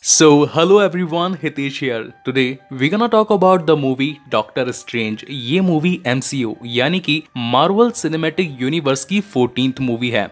Hello everyone, Hitesh here. Today we're gonna talk about the movie Doctor Strange. ये movie MCU यानी कि Marvel cinematic universe की 14th movie है.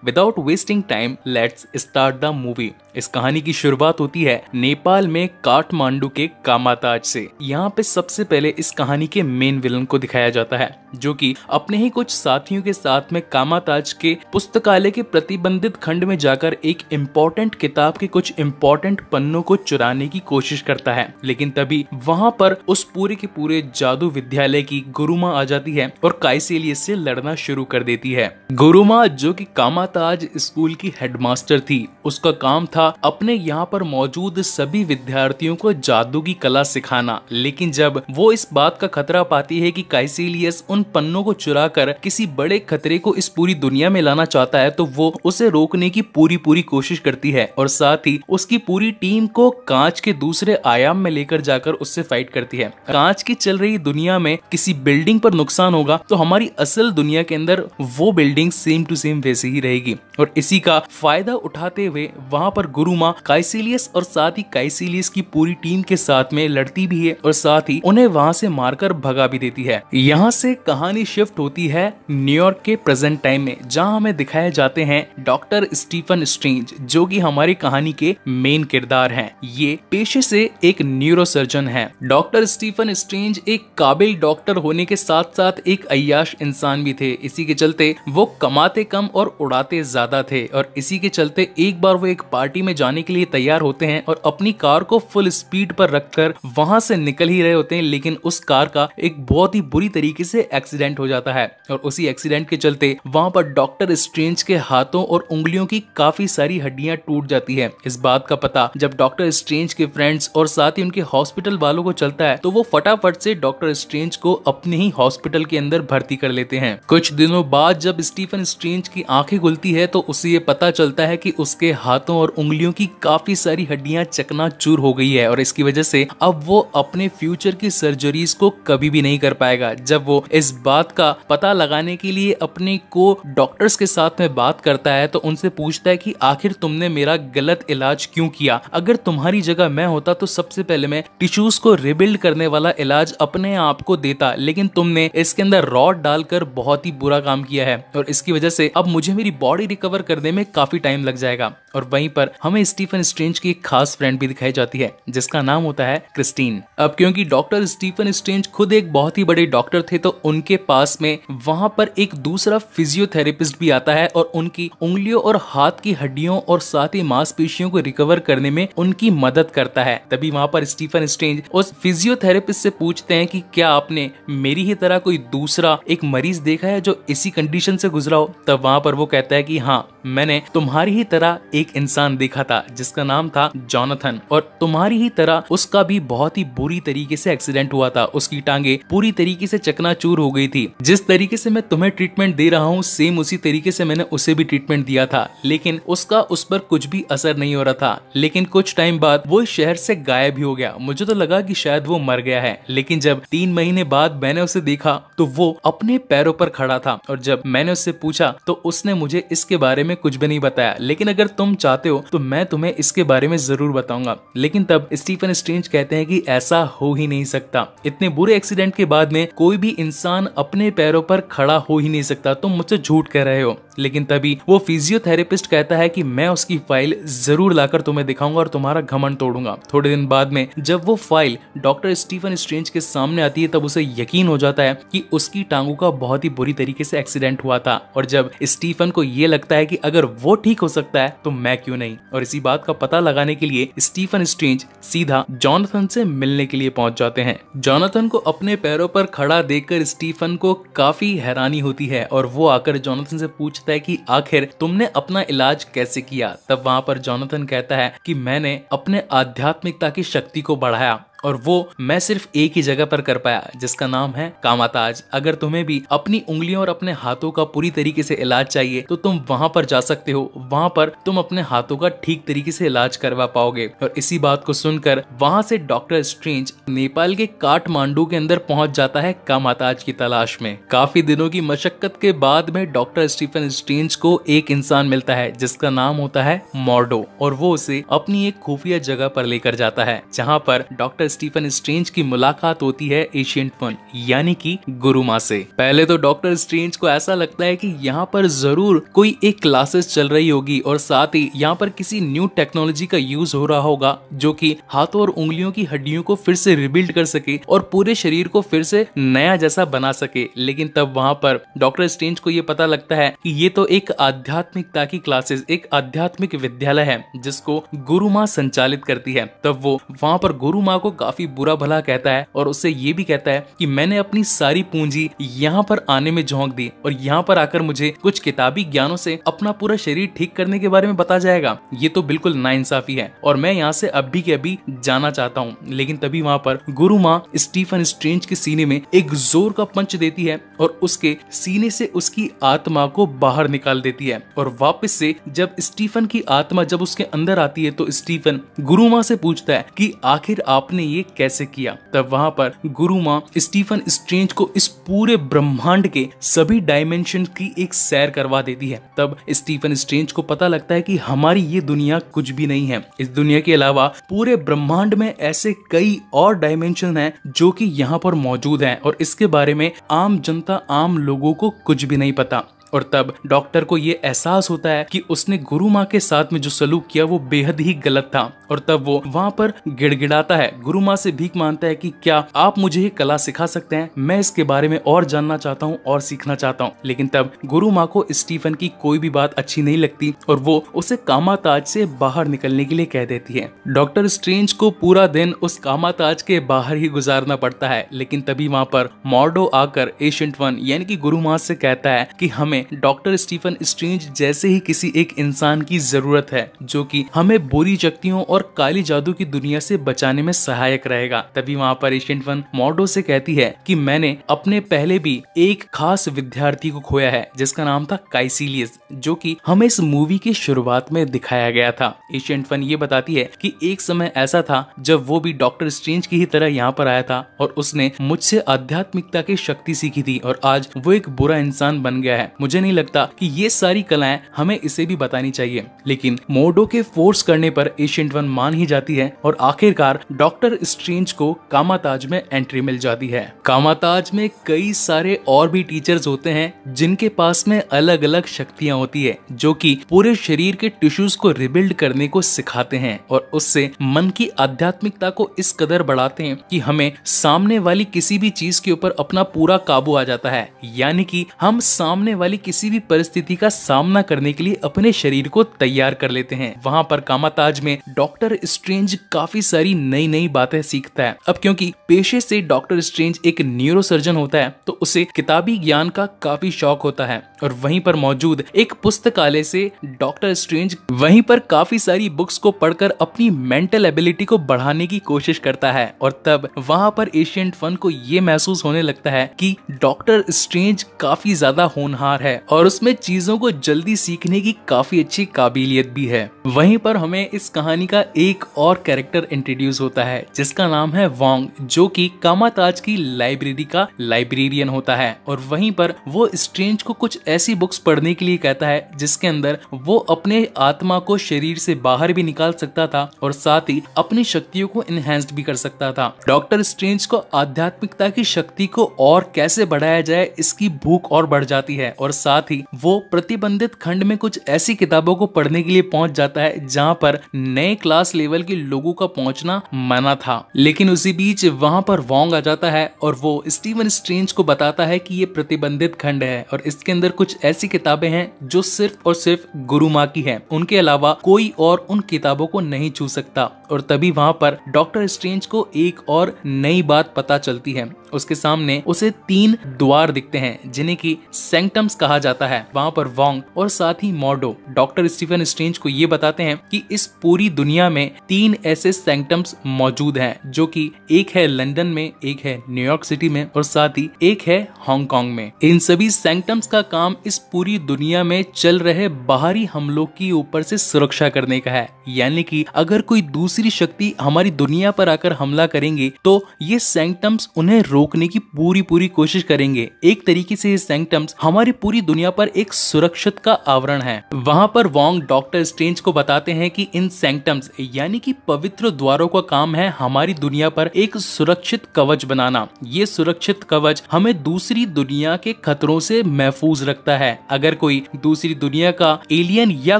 Without wasting time, let's start the movie. इस कहानी की शुरुआत होती है नेपाल में काठमांडू के कामाताज से. यहाँ पे सबसे पहले इस कहानी के मेन विलन को दिखाया जाता है, जो कि अपने ही कुछ साथियों के साथ में कामाताज के पुस्तकालय के प्रतिबंधित खंड में जाकर एक इम्पोर्टेंट किताब के कुछ इम्पोर्टेंट पन्नों को चुराने की कोशिश करता है. लेकिन तभी वहां पर उस पूरे के पूरे जादू विद्यालय की गुरुमा आ जाती है और काइसेलियस से लड़ना शुरू कर देती है. गुरुमा, जो कि कामाताज स्कूल की हेडमास्टर थी, उसका काम था अपने यहाँ पर मौजूद सभी विद्यार्थियों को जादू की कला सिखाना. लेकिन जब वो इस बात का खतरा पाती है कि काइसेलियस उन पन्नों को चुराकर किसी बड़े खतरे को इस पूरी दुनिया में लाना चाहता है, तो वो उसे रोकने की पूरी कोशिश करती है और साथ ही उसकी पूरी टीम को कांच के दूसरे आयाम में लेकर जाकर उससे फाइट करती है. कांच की चल रही दुनिया में किसी बिल्डिंग पर नुकसान होगा तो हमारी असल दुनिया के अंदर वो बिल्डिंग सेम टू सेम वैसे ही रहेगी. और इसी का फायदा उठाते हुए वहां पर गुरुमा काइसेलियस और साथ ही काइसेलियस की पूरी टीम के साथ में लड़ती भी है और साथ ही उन्हें वहां से मारकर भगा भी देती है. यहाँ से कहानी शिफ्ट होती है न्यूयॉर्क के प्रेजेंट टाइम में, जहाँ हमें दिखाए जाते हैं डॉक्टर स्टीफन स्ट्रेंज, जो कि हमारी कहानी के मेन किरदार हैं. ये पेशे से एक न्यूरोसर्जन हैं. डॉक्टर स्टीफन स्ट्रेंज एक काबिल डॉक्टर होने के साथ साथ एक अय्याश इंसान भी थे. इसी के चलते वो कमाते कम और उड़ाते ज्यादा थे और इसी के चलते एक बार वो एक पार्टी में जाने के लिए तैयार होते हैं और अपनी कार को फुल स्पीड पर रखकर वहां से निकल ही रहे होते हैं. लेकिन उस कार का एक बहुत ही बुरी तरीके से एक्सीडेंट हो जाता है और उसी एक्सीडेंट के चलते वहां पर डॉक्टर स्ट्रेंज के हाथों और उंगलियों की काफी सारी हड्डियां टूट जाती है. इस बात का पता जब डॉक्टर स्ट्रेंज के फ्रेंड्स और साथ ही उनके हॉस्पिटल वालों को चलता है, तो वो फटाफट से डॉक्टर स्ट्रेंज को अपने ही हॉस्पिटल के अंदर भर्ती कर लेते हैं. कुछ दिनों बाद जब स्टीफन स्ट्रेंज की आंखें खुलती है तो उसे ये पता चलता है कि उसके हाथों और उंगलियों की काफी सारी हड्डियां चकनाचूर हो गई है और इसकी वजह से अब वो अपने फ्यूचर की सर्जरीज को कभी भी नहीं कर पाएगा. जब वो इस बात का पता लगाने के लिए अपने को डॉक्टर्स के साथ में बात करता है तो उनसे पूछता है कि आखिर तुमने मेरा गलत इलाज क्यों किया. अगर तुम्हारी जगह मैं होता तो सबसे पहले मैं टिश्यूज को रिबिल्ड करने वाला इलाज अपने आप को देता, लेकिन तुमने इसके अंदर रॉड डालकर बहुत ही बुरा काम किया है और इसकी वजह से अब मुझे मेरी बॉडी रिकवर करने में काफी टाइम लग जाएगा. और वहीं पर हमें स्टीफन स्ट्रेंज की एक खास फ्रेंड भी दिखाई जाती है जिसका नाम होता है क्रिस्टीन. अब क्योंकि डॉक्टर स्टीफन स्ट्रेंज खुद एक बहुत ही बड़े डॉक्टर थे, तो उनके पास में वहां पर एक दूसरा फिजियोथेरेपिस्ट भी आता है और उनकी उंगलियों और हाथ की हड्डियों और साथ ही मांसपेशियों को रिकवर करने में उनकी मदद करता है. तभी वहां पर स्टीफन स्ट्रेंज उस फिजियोथेरेपिस्ट से पूछते हैं कि क्या आपने मेरी ही तरह कोई दूसरा एक मरीज देखा है जो इसी कंडीशन से गुजरा हो. तब वहां पर वो कहता है कि हाँ, मैंने तुम्हारी ही तरह एक इंसान देखा था जिसका नाम था जॉनथन, और तुम्हारी ही तरह उसका भी बहुत ही बुरी तरीके से एक्सीडेंट हुआ था. उसकी टांगे पूरी तरीके से चकनाचूर हो गई थी. जिस तरीके से मैं तुम्हें ट्रीटमेंट दे रहा हूँ सेम उसी तरीके से मैंने उसे भी ट्रीटमेंट दिया था, लेकिन उसका उस पर कुछ भी असर नहीं हो रहा था. लेकिन कुछ टाइम बाद वो शहर से गायब ही हो गया. मुझे तो लगा कि शायद वो मर गया है, लेकिन जब 3 महीने बाद मैंने उसे देखा तो वो अपने पैरों पर खड़ा था. और जब मैंने उससे पूछा तो उसने मुझे इसके बारे में कुछ भी नहीं बताया, लेकिन अगर तुम चाहते हो तो मैं तुम्हें इसके बारे में जरूर बताऊंगा. लेकिन तब स्टीफन स्ट्रेंज कहते हैं कि ऐसा हो ही नहीं सकता. इतने बुरे एक्सीडेंट के बाद में कोई भी इंसान अपने पैरों पर खड़ा हो ही नहीं सकता. तुम मुझसे झूठ कह रहे हो. लेकिन तभी वो फिजियोथेरेपिस्ट कहता है कि मैं उसकी फाइल जरूर लाकर तुम्हें दिखाऊंगा और तुम्हारा घमंड तोड़ूंगा. थोड़े दिन बाद में जब वो फाइल डॉक्टर स्टीफन स्ट्रेंज के सामने आती है तब उसे यकीन हो जाता है कि उसकी टांगों का बहुत ही बुरी तरीके से एक्सीडेंट हुआ था. और जब स्टीफन को ये लगता है कि अगर वो ठीक हो सकता है तो मैं क्यों नहीं, और इसी बात का पता लगाने के लिए स्टीफन स्ट्रेंज सीधा जॉनथन से मिलने के लिए पहुंच जाते हैं. जॉनथन को अपने पैरों पर खड़ा देखकर स्टीफन को काफी हैरानी होती है और वो आकर जॉनथन से पूछता है कि आखिर तुमने अपना इलाज कैसे किया. तब वहां पर जॉनथन कहता है कि मैंने अपने आध्यात्मिकता की शक्ति को बढ़ाया और वो मैं सिर्फ एक ही जगह पर कर पाया, जिसका नाम है कामाताज। अगर तुम्हें भी अपनी उंगलियों और अपने हाथों का पूरी तरीके से इलाज चाहिए तो तुम वहां पर जा सकते हो। वहां पर तुम अपने हाथों का ठीक तरीके से इलाज करवा पाओगे। और इसी बात को सुनकर वहां से डॉक्टर स्ट्रेंज नेपाल के काठमांडू के अंदर पहुंच जाता है कामाताज की तलाश में। काफी दिनों की मशक्कत के बाद में डॉक्टर स्टीफन स्ट्रेंज को एक इंसान मिलता है जिसका नाम होता है मॉर्डो, और वो उसे अपनी एक खुफिया जगह पर लेकर जाता है जहां पर डॉक्टर स्टीफन स्ट्रेंज की मुलाकात होती है एशिएंट वन यानी कि गुरु माँ से। पहले तो डॉक्टर स्ट्रेंज को ऐसा लगता है कि यहाँ पर जरूर कोई एक क्लासेस चल रही होगी और साथ ही यहाँ पर किसी न्यू टेक्नोलॉजी का यूज हो रहा होगा जो कि हाथों और उंगलियों की हड्डियों को फिर से रिबिल्ड कर सके और पूरे शरीर को फिर से नया जैसा बना सके। लेकिन तब वहां पर डॉक्टर स्ट्रेंज को ये पता लगता है कि ये तो एक आध्यात्मिकता की क्लासेस, एक आध्यात्मिक विद्यालय है जिसको गुरु माँ संचालित करती है। तब वो वहां पर गुरु माँ को काफी बुरा भला कहता है और उससे ये भी कहता है कि मैंने अपनी सारी पूंजी यहाँ पर आने में झोंक दी और यहाँ पर आकर मुझे कुछ किताबी ज्ञानों से अपना पूरा शरीर ठीक करने के बारे में बता जाएगा। ये तो बिल्कुल नाइंसाफी है और मैं यहाँ से अभी के अभी जाना चाहता हूँ। लेकिन तभी वहां पर गुरु माँ स्टीफन स्ट्रेंज के सीने में एक जोर का पंच देती है और उसके सीने से उसकी आत्मा को बाहर निकाल देती है। और वापस से जब स्टीफन की आत्मा जब उसके अंदर आती है तो स्टीफन गुरु माँ से पूछता है कि आखिर आपने ये कैसे किया। तब वहां पर गुरु माँ स्टीफन स्ट्रेंज को इस पूरे ब्रह्मांड के सभी डायमेंशन की एक सैर करवा देती है। तब स्टीफन स्ट्रेंज को पता लगता है कि हमारी ये दुनिया कुछ भी नहीं है। इस दुनिया के अलावा पूरे ब्रह्मांड में ऐसे कई और डायमेंशन हैं जो कि यहाँ पर मौजूद हैं और इसके बारे में आम जनता, आम लोगों को कुछ भी नहीं पता। और तब डॉक्टर को ये एहसास होता है कि उसने गुरु माँ के साथ में जो सलूक किया वो बेहद ही गलत था। और तब वो वहां पर गिड़गिड़ाता है, गुरु माँ से भीख मांगता है कि क्या आप मुझे ये कला सिखा सकते हैं, मैं इसके बारे में और जानना चाहता हूँ और सीखना चाहता हूँ। लेकिन तब गुरु माँ को स्टीफन की कोई भी बात अच्छी नहीं लगती और वो उसे कामाताज से बाहर निकलने के लिए कह देती है। डॉक्टर स्ट्रेंज को पूरा दिन उस कामाताज के बाहर ही गुजारना पड़ता है। लेकिन तभी वहां पर मॉर्डो आकर एशिएंट वन यानी कि गुरु माँ से कहता है कि हमें डॉक्टर स्टीफन स्ट्रेंज जैसे ही किसी एक इंसान की जरूरत है जो कि हमें बुरी शक्तियों और काली जादू की दुनिया से बचाने में सहायक रहेगा। तभी वहां पर एशिएंट वन मॉर्डो से कहती है कि मैंने अपने पहले भी एक खास विद्यार्थी को खोया है जिसका नाम था काइसिलियस, जो कि हमें इस मूवी की शुरुआत में दिखाया गया था। एशिएंट वन ये बताती है कि एक समय ऐसा था जब वो भी डॉक्टर स्ट्रेंज की ही तरह यहाँ पर आया था और उसने मुझसे आध्यात्मिकता की शक्ति सीखी थी और आज वो एक बुरा इंसान बन गया है। मुझे नहीं लगता कि ये सारी कलाएं हमें इसे भी बतानी चाहिए। लेकिन मॉर्डो के फोर्स करने पर एशिएंट वन मान ही जाती है और आखिरकार डॉक्टर स्ट्रेंज को कामाताज में एंट्री मिल जाती है। कामाताज में कई सारे और भी टीचर्स होते हैं जिनके पास में अलग अलग शक्तियां होती है जो कि पूरे शरीर के टिश्यूज को रिबिल्ड करने को सिखाते हैं और उससे मन की आध्यात्मिकता को इस कदर बढ़ाते हैं कि हमें सामने वाली किसी भी चीज के ऊपर अपना पूरा काबू आ जाता है। यानी कि हम सामने वाली किसी भी परिस्थिति का सामना करने के लिए अपने शरीर को तैयार कर लेते हैं। वहां पर कामाताज में डॉक्टर स्ट्रेंज काफी सारी नई नई बातें सीखता है। अब क्योंकि पेशे से डॉक्टर स्ट्रेंज एक न्यूरोसर्जन होता है तो उसे किताबी ज्ञान का काफी शौक होता है और वहीं पर मौजूद एक पुस्तकालय से डॉक्टर स्ट्रेंज वहीं पर काफी सारी बुक्स को पढ़कर अपनी मेंटल एबिलिटी को बढ़ाने की कोशिश करता है। और तब वहां पर एशिएंट वन को ये महसूस होने लगता है कि डॉक्टर स्ट्रेंज काफी ज्यादा होनहार है और उसमें चीजों को जल्दी सीखने की काफी अच्छी काबिलियत भी है। वहीं पर हमें इस कहानी का एक और कैरेक्टर इंट्रोड्यूस होता है जिसका नाम है वोंग, जो कि कामाताज की लाइब्रेरी का लाइब्रेरियन होता है। और वहीं पर वो स्ट्रेंज को कुछ ऐसी बुक्स पढ़ने के लिए कहता है जिसके अंदर वो अपने आत्मा को शरीर से बाहर भी निकाल सकता था और साथ ही अपनी शक्तियों को इनहेंस्ड भी कर सकता था। डॉक्टर स्ट्रेंज को आध्यात्मिकता की शक्ति को और कैसे बढ़ाया जाए इसकी भूख और बढ़ जाती है और साथ ही वो प्रतिबंधित खंड में कुछ ऐसी किताबों को पढ़ने के लिए पहुंच जाता है जहां पर नए क्लास लेवल के लोगों का पहुंचना मना था। लेकिन उसी बीच वहां पर वोंग आ जाता है और वो स्टीफन स्ट्रेंज को बताता है कि ये प्रतिबंधित खंड है और इसके अंदर कुछ ऐसी किताबें हैं जो सिर्फ और सिर्फ गुरु माँ की है, उनके अलावा कोई और उन किताबों को नहीं छू सकता। और तभी वहां पर डॉक्टर स्ट्रेंज को एक और नई बात पता चलती है। उसके सामने उसे 3 द्वार दिखते हैं जिन्हें की सैंक्टम्स कहा जाता है। वहाँ पर वोंग और साथ ही मॉर्डो डॉक्टर स्टीफन स्ट्रेंज को ये बताते हैं कि इस पूरी दुनिया में 3 ऐसे सैंक्टम्स मौजूद हैं, जो कि एक है लंदन में, एक है न्यूयॉर्क सिटी में और साथ ही एक है हांगकांग में। इन सभी सैंक्टम्स का काम इस पूरी दुनिया में चल रहे बाहरी हमलों की ऊपर से सुरक्षा करने का है। यानी कि अगर कोई दूसरी शक्ति हमारी दुनिया पर आकर हमला करेंगे तो ये सैंक्टम्स उन्हें रोकने की पूरी कोशिश करेंगे। एक तरीके से ये सैंक्टम्स हमारी पूरी दुनिया पर एक सुरक्षित का आवरण है। वहां पर वोंग डॉक्टर स्ट्रेंज को बताते हैं कि इन सैंक्टम्स यानी कि पवित्र द्वारों का काम है हमारी दुनिया पर एक सुरक्षित कवच बनाना। ये सुरक्षित कवच हमें दूसरी दुनिया के खतरों से महफूज रखता है। अगर कोई दूसरी दुनिया का एलियन या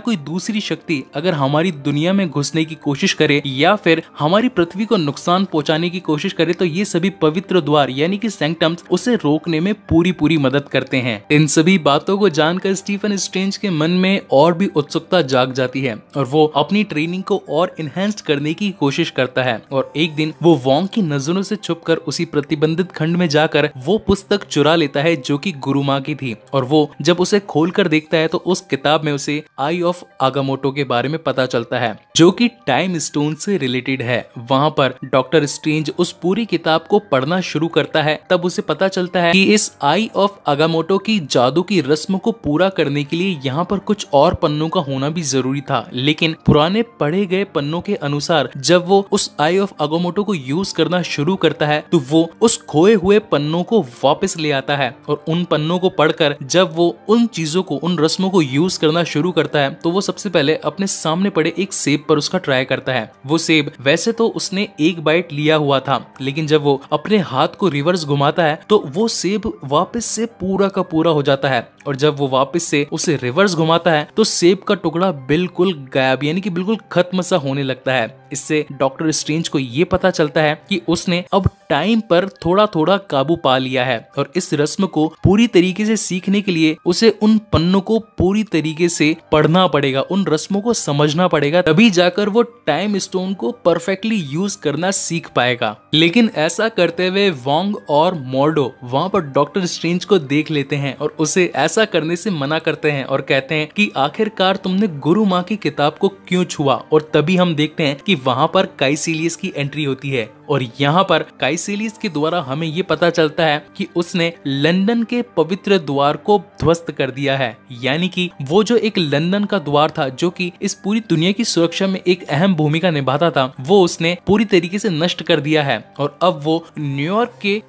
कोई दूसरी शक्ति अगर हमारी दुनिया में घुसने की कोशिश करे या फिर हमारी पृथ्वी को नुकसान पहुंचाने की कोशिश करे तो ये सभी पवित्र द्वार यानी कि सैंक्टम्स उसे रोकने में पूरी मदद करते हैं। इन सभी बातों को जानकर स्टीफन स्ट्रेंज के मन में और भी उत्सुकता जाग जाती है और वो अपनी ट्रेनिंग को और इनहेंस करने की कोशिश करता है। और एक दिन वो वोंग की नजरों से छुपकर उसी प्रतिबंधित खंड में जाकर वो पुस्तक चुरा लेता है जो कि गुरुमा की थी। और वो जब उसे खोलकर देखता है तो उस किताब में उसे आई ऑफ आगामोटो के बारे में पता चलता है, जो कि टाइम स्टोन से रिलेटेड है। वहां पर डॉक्टर स्ट्रेंज उस पूरी किताब को पढ़ना शुरू करता है। तब उसे पता चलता है कि इस आई ऑफ आगामोटो की जादू की रस्म को पूरा करने के लिए यहाँ पर कुछ और पन्नों का होना भी जरूरी था। लेकिन पुराने पढ़े गए पन्नों के अनुसार जब वो उस आई ऑफ आगामोटो को यूज करना शुरू करता है तो वो उस खोए हुए पन्नों को वापस ले आता है। और उन पन्नों को पढ़कर जब वो उन चीजों को, उन रस्मों को यूज करना शुरू करता है तो वो सबसे पहले अपने सामने पड़े एक सेब पर उसका ट्राई करता है। वो सेब वैसे तो उसने एक बाइट लिया हुआ था, लेकिन जब वो अपने हाथ को रिवर्स घुमाता है तो वो सेब वापस से पूरा का पूरा हो जाता है। और जब वो वापस से उसे रिवर्स घुमाता है तो सेब का टुकड़ा बिल्कुल गायब यानी कि बिल्कुल खत्म सा होने लगता है। इससे डॉक्टर स्ट्रेंज को ये पता चलता है कि उसने अब टाइम पर थोड़ा काबू पा लिया है। और इस रस्म को पूरी तरीके से सीखने के लिए उसे उन पन्नों को पूरी तरीके से पढ़ना पड़ेगा, उन रस्मों को समझना पड़ेगा, तभी जाकर वो टाइम स्टोन को परफेक्टली यूज करना सीख पाएगा। लेकिन ऐसा करते हुए वोंग और मॉर्डो वहां पर डॉक्टर स्ट्रेंज को देख लेते हैं और उसे ऐसा करने से मना करते हैं और कहते हैं कि आखिरकार तुमने गुरु माँ की किताब को क्यों छुआ। और तभी हम देखते हैं कि वहां पर काइसिलियस की एंट्री होती है। और यहाँ पर काइसिलियस के द्वारा हमें ये पता चलता है कि उसने लंदन के पवित्र द्वार को ध्वस्त कर दिया है। यानी कि वो जो एक लंदन का द्वार था जो कि इस पूरी दुनिया की सुरक्षा में एक अहम भूमिका निभाता था, वो उसने पूरी तरीके से नष्ट कर दिया है। और अब वो न्यूयॉर्क के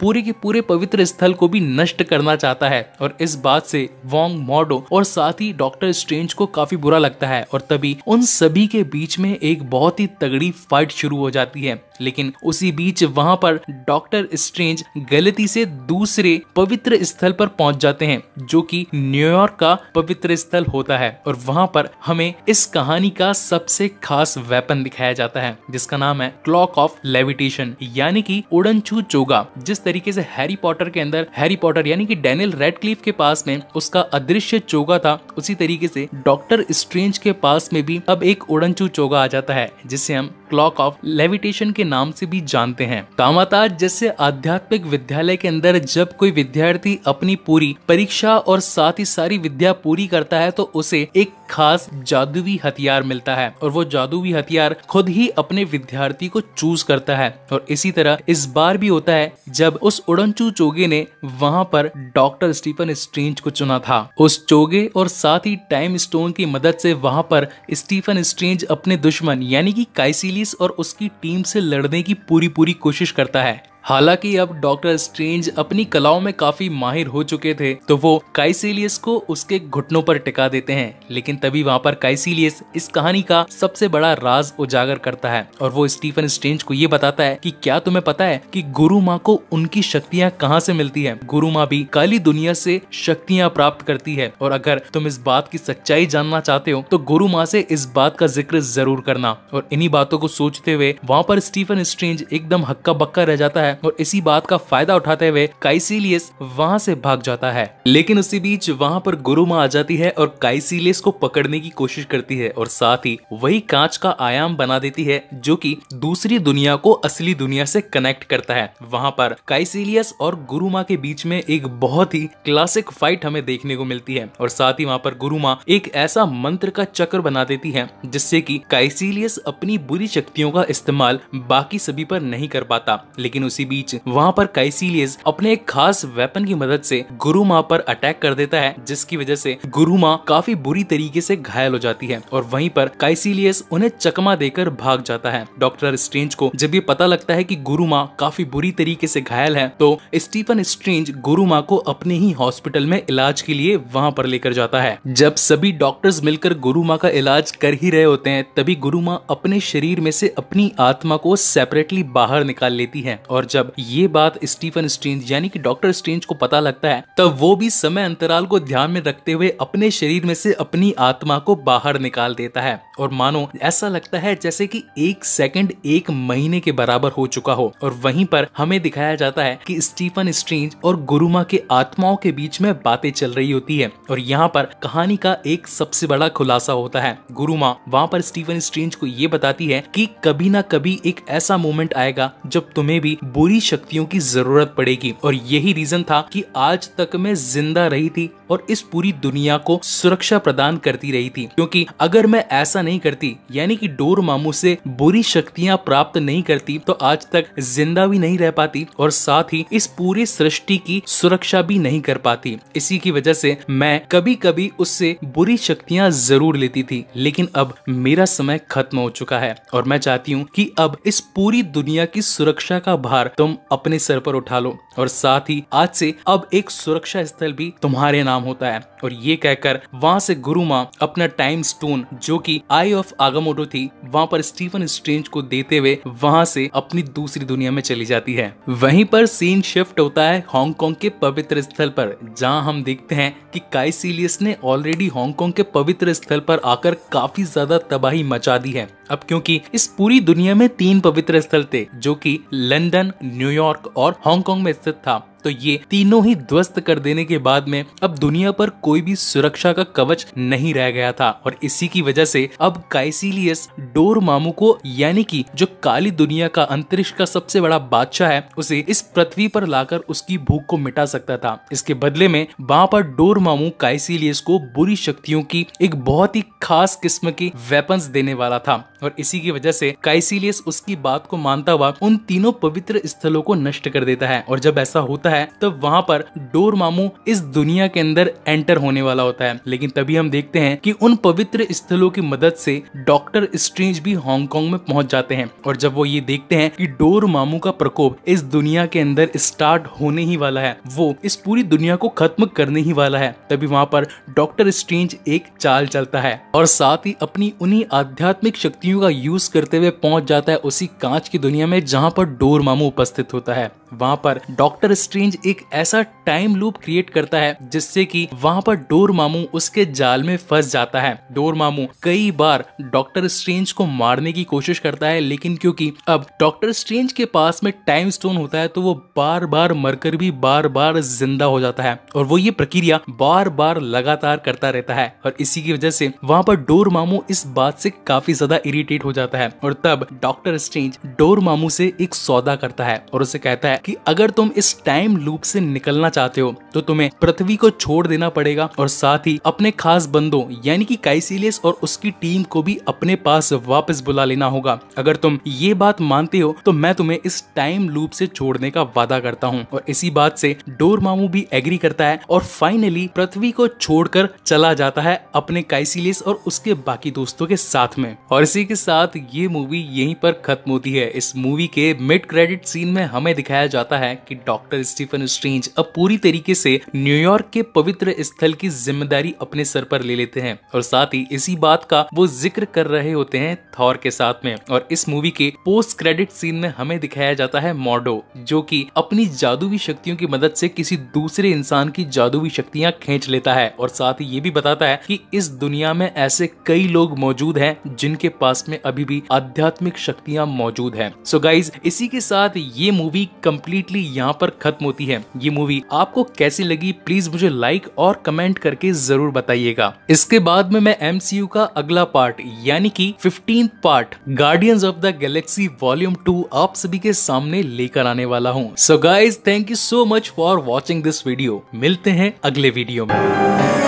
पूरे पवित्र स्थल को भी नष्ट करना चाहता है। और इस बात से वोंग, मॉर्डो और साथ ही डॉक्टर स्ट्रेंज को काफी बुरा लगता है। और तभी उन सभी के बीच में एक बहुत ही तगड़ी फाइट शुरू हो जाती है। लेकिन उसी बीच वहां पर डॉक्टर स्ट्रेंज गलती से दूसरे पवित्र स्थल पर पहुंच जाते हैं जो कि न्यूयॉर्क का पवित्र स्थल होता है। और वहां पर हमें इस कहानी का सबसे खास वेपन दिखाया जाता है जिसका नाम है क्लॉक ऑफ लेविटेशन यानी कि उड़नछू चोगा। जिस तरीके से हैरी पॉटर के अंदर हैरी पॉटर यानी कि डैनियल रेडक्लिफ के पास में उसका अदृश्य चोगा था, उसी तरीके से डॉक्टर स्ट्रेंज के पास में भी अब एक उड़नछू चोगा आ जाता है जिसे हम क्लॉक ऑफ लेविटेशन के नाम से भी जानते हैं। कामाताज जैसे आध्यात्मिक विद्यालय के अंदर जब कोई विद्यार्थी अपनी पूरी परीक्षा और साथ ही सारी विद्या पूरी करता है तो उसे एक खास जादुई हथियार मिलता है और वो जादुई हथियार खुद ही अपने विद्यार्थी को चूज करता है। और इसी तरह इस बार भी होता है जब उस उड़नछू चोगे ने वहां पर डॉक्टर स्टीफन स्ट्रेंज को चुना था। उस चोगे और साथ ही टाइम स्टोन की मदद से वहां पर स्टीफन स्ट्रेंज अपने दुश्मन यानी कि काइसिलियस और उसकी टीम से लड़ने की पूरी कोशिश करता है। हालांकि अब डॉक्टर स्ट्रेंज अपनी कलाओं में काफी माहिर हो चुके थे तो वो काइसिलियस को उसके घुटनों पर टिका देते हैं। लेकिन तभी वहां पर काइसिलियस इस कहानी का सबसे बड़ा राज उजागर करता है और वो स्टीफन स्ट्रेंज को ये बताता है कि क्या तुम्हें पता है कि गुरु माँ को उनकी शक्तियाँ कहाँ से मिलती है। गुरु माँ भी काली दुनिया से शक्तियाँ प्राप्त करती है और अगर तुम इस बात की सच्चाई जानना चाहते हो तो गुरु माँ से इस बात का जिक्र जरूर करना। और इन्हीं बातों को सोचते हुए वहां पर स्टीफन स्ट्रेंज एकदम हक्का बक्का रह जाता है है और इसी बात का फायदा उठाते हुए काइसिलियस वहाँ से भाग जाता है। लेकिन उसी बीच वहाँ पर गुरुमा आ जाती है और काइसिलियस को पकड़ने की कोशिश करती है और साथ ही वही कांच का आयाम बना देती है जो कि दूसरी दुनिया को असली दुनिया से कनेक्ट करता है। वहाँ पर काइसिलियस और गुरुमा के बीच में एक बहुत ही क्लासिक फाइट हमें देखने को मिलती है और साथ ही वहाँ पर गुरुमा एक ऐसा मंत्र का चक्र बना देती है जिससे कि काइसिलियस अपनी बुरी शक्तियों का इस्तेमाल बाकी सभी पर नहीं कर पाता। लेकिन उसी बीच वहाँ पर काइसिलियस अपने एक खास वेपन की मदद से गुरुमा पर अटैक कर देता है जिसकी वजह से गुरुमा काफी बुरी तरीके से घायल हो जाती है और वहीं पर काइसिलियस उन्हें चकमा देकर भाग जाता है। डॉक्टर स्ट्रेंज को जब ये पता लगता है कि गुरुमा काफी बुरी तरीके से घायल है तो स्टीफन स्ट्रेंज गुरुमा को अपने ही हॉस्पिटल में इलाज के लिए वहाँ पर लेकर जाता है। जब सभी डॉक्टर्स मिलकर गुरुमा का इलाज कर ही रहे होते हैं तभी गुरुमा अपने शरीर में से अपनी आत्मा को सेपरेटली बाहर निकाल लेती है और जब ये बात स्टीफन स्ट्रेंज यानी कि डॉक्टर स्ट्रेंज को पता लगता है तब वो भी समय अंतराल को ध्यान में रखते हुए अपने शरीर में से अपनी आत्मा को बाहर निकाल देता है और मानो ऐसा लगता है जैसे कि एक सेकंड एक महीने के बराबर हो चुका हो। और वहीं पर हमें दिखाया जाता है कि स्टीफन स्ट्रेंज और गुरुमा के आत्माओं के बीच में बातें चल रही होती है और यहाँ पर कहानी का एक सबसे बड़ा खुलासा होता है। गुरुमा वहाँ पर स्टीफन स्ट्रेंज को ये बताती है कि कभी ना कभी एक ऐसा मोमेंट आएगा जब तुम्हें भी बुरी शक्तियों की जरूरत पड़ेगी और यही रीजन था कि आज तक मैं जिंदा रही थी और इस पूरी दुनिया को सुरक्षा प्रदान करती रही थी, क्योंकि अगर मैं ऐसा नहीं करती यानी कि डोरमामू से बुरी शक्तियां प्राप्त नहीं करती तो आज तक जिंदा भी नहीं रह पाती और साथ ही इस पूरी सृष्टि की सुरक्षा भी नहीं कर पाती। इसी की वजह से मैं कभी कभी उससे बुरी शक्तियां जरूर लेती थी, लेकिन अब मेरा समय खत्म हो चुका है और मैं चाहती हूँ कि अब इस पूरी दुनिया की सुरक्षा का भार तुम अपने सर पर उठा लो और साथ ही आज से अब एक सुरक्षा स्थल भी तुम्हारे नाम होता है। और ये कहकर वहां से गुरुमा अपना टाइम स्टोन जो कि आई ऑफ आगामोटो थी वहां पर स्टीफन स्ट्रेंज को देते हुए वहां से अपनी दूसरी दुनिया में चली जाती है। वहीं पर सीन शिफ्ट होता है हांगकांग के पवित्र स्थल पर, जहां हम देखते हैं कि काइसिलियस ने ऑलरेडी हांगकांग के पवित्र स्थल पर आकर काफी ज्यादा तबाही मचा दी है। अब क्योंकि इस पूरी दुनिया में 3 पवित्र स्थल थे जो कि लंदन, न्यूयॉर्क और हांगकांग में स्थित था, तो ये तीनों ही ध्वस्त कर देने के बाद में अब दुनिया पर कोई भी सुरक्षा का कवच नहीं रह गया था और इसी की वजह से अब काइसिलियस डोरमामू को यानी कि जो काली दुनिया का अंतरिक्ष का सबसे बड़ा बादशाह है उसे इस पृथ्वी पर लाकर उसकी भूख को मिटा सकता था। इसके बदले में वहाँ पर डोरमामू काइसिलियस को बुरी शक्तियों की एक बहुत ही खास किस्म की वेपन्स देने वाला था और इसी की वजह से काइसिलियस उसकी बात को मानता हुआ उन तीनों पवित्र स्थलों को नष्ट कर देता है। और जब ऐसा होता है तब वहाँ पर डोरमामू इस दुनिया के अंदर एंटर होने वाला होता है, लेकिन तभी हम देखते हैं कि उन पवित्र स्थलों की मदद से डॉक्टर स्ट्रेंज भी हांगकांग में पहुंच जाते हैं और जब वो ये देखते हैं कि डोरमामू का प्रकोप इस दुनिया के अंदर स्टार्ट होने ही वाला है, वो इस पूरी दुनिया को खत्म करने ही वाला है, तभी वहाँ पर डॉक्टर स्ट्रेंज एक चाल चलता है और साथ ही अपनी उन्हीं आध्यात्मिक शक्तियों का यूज करते हुए पहुंच जाता है उसी कांच की दुनिया में जहाँ पर डोरमामू उपस्थित होता है। वहाँ पर डॉक्टर स्ट्रेंज एक ऐसा टाइम लूप क्रिएट करता है जिससे कि वहाँ पर डोरमामू उसके जाल में फंस जाता है। डोरमामू कई बार डॉक्टर स्ट्रेंज को मारने की कोशिश करता है, लेकिन क्योंकि अब डॉक्टर स्ट्रेंज के पास में टाइम स्टोन होता है तो वो बार बार मरकर भी बार बार जिंदा हो जाता है और वो ये प्रक्रिया बार बार लगातार करता रहता है और इसी की वजह से वहाँ पर डोरमामू इस बात से काफी ज्यादा इरिटेट हो जाता है और तब डॉक्टर स्ट्रेंज डोरमामू से एक सौदा करता है और उसे कहता है कि अगर तुम इस टाइम लूप से निकलना चाहते हो तो तुम्हें पृथ्वी को छोड़ देना पड़ेगा और साथ ही अपने खास बंदों यानी कि काइसिलियस और उसकी टीम को भी अपने पास वापस बुला लेना होगा। अगर तुम ये बात मानते हो तो मैं तुम्हें इस टाइम लूप से छोड़ने का वादा करता हूँ। और इसी बात से डोरमामू भी एग्री करता है और फाइनली पृथ्वी को छोड़कर चला जाता है अपने काइसिलियस और उसके बाकी दोस्तों के साथ में। और इसी के साथ ये मूवी यहीं पर खत्म होती है। इस मूवी के मिड क्रेडिट सीन में हमें दिखाया जाता है कि डॉक्टर स्टीफन स्ट्रेंज अब पूरी तरीके से न्यूयॉर्क के पवित्र स्थल की जिम्मेदारी अपने सर पर ले लेते हैं और साथ ही इसी बात का वो जिक्र कर रहे होते हैं थॉर के साथ में। और इस मूवी के पोस्ट क्रेडिट सीन में हमें दिखाया जाता है मॉर्डो, जो कि अपनी जादुई शक्तियों की मदद से किसी दूसरे इंसान की जादुई शक्तियां खींच लेता है और साथ ही ये भी बताता है कि इस दुनिया में ऐसे कई लोग मौजूद हैं जिनके पास में अभी भी आध्यात्मिक शक्तियां मौजूद हैं। सो गाइज, इसी के साथ ये मूवी कंप्लीट कम्प्लीटली यहाँ पर खत्म होती है। ये मूवी आपको कैसी लगी प्लीज मुझे लाइक और कमेंट करके जरूर बताइएगा। इसके बाद में मैं MCU का अगला पार्ट यानी कि 15th part guardians of the Galaxy volume 2 आप सभी के सामने लेकर आने वाला हूँ। So guys thank you so much for watching this video. मिलते हैं अगले वीडियो में।